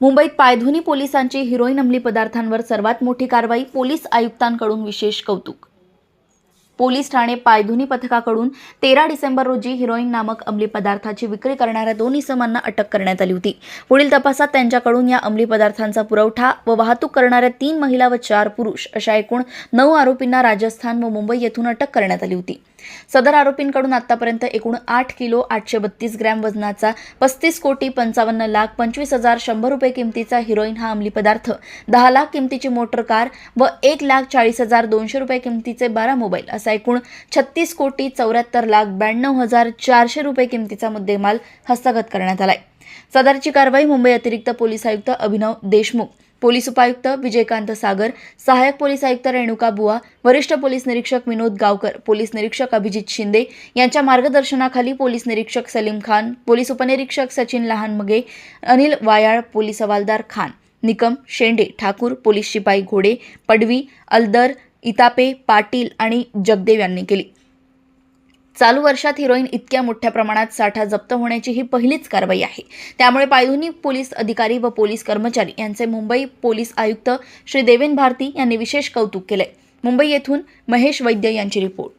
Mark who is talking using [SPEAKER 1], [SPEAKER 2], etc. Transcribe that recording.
[SPEAKER 1] मुंबईत पायधुनी पोलिसांची हिरोईन अंमली पदार्थांवर सर्वात मोठी कारवाई, पोलीस आयुक्तांकडून विशेष कौतुक। पोलीस ठाणे पायधुनी पथकाकडून 13 डिसेंबर रोजी हिरोईन नामक अंमली पदार्थाची विक्री करणाऱ्या 2 इसमांना अटक करण्यात आली होती। पुढील तपासात त्यांच्याकडून या अंमली पदार्थांचा पुरवठा व वाहतूक करणाऱ्या 3 महिला व 4 पुरुष अशा एकूण 9 आरोपींना राजस्थान व मुंबई येथून अटक करण्यात आली होती। सदर आरोपींकडून आतापर्यंत एकूण 8 किलो 832 ग्रॅम वजनाचा 35,55,25,100 रुपये किमतीचा हिरोईन हा अंमली पदार्थ, 10 लाख किमतीची मोटर कार व 1,40,200 रुपये किमतीचे 12 मोबाईल असा एकूण 36,74,92,400 रुपये किमतीचा मुद्देमाल हस्तगत करण्यात आलाय। सदरची कारवाई मुंबई अतिरिक्त पोलीस आयुक्त अभिनव देशमुख, पोलीस उपायुक्त विजयकांत सागर, सहाय्यक पोलीस आयुक्त रेणुका बुआ, वरिष्ठ पोलीस निरीक्षक विनोद गावकर, पोलीस निरीक्षक अभिजित शिंदे यांच्या मार्गदर्शनाखाली पोलीस निरीक्षक सलीम खान, पोलीस उपनिरीक्षक सचिन लहानमगे, अनिल वायाळ, पोलीस हवालदार खान, निकम, शेंडे, ठाकूर, पोलीस शिपाई घोडे, पडवी, अलदर, इतापे, पाटील आणि जगदेव यांनी केली। चालू वर्षात हिरोईन इतक्या मोठ्या प्रमाणात साठा जप्त होण्याची ही पहिलीच कारवाई आहे। त्यामुळे पायधुनी पोलीस अधिकारी व पोलीस कर्मचारी यांचे मुंबई पोलीस आयुक्त श्री देवेन भारती यांनी विशेष कौतुक केले। मुंबई येथून महेश वैद्य यांची रिपोर्ट।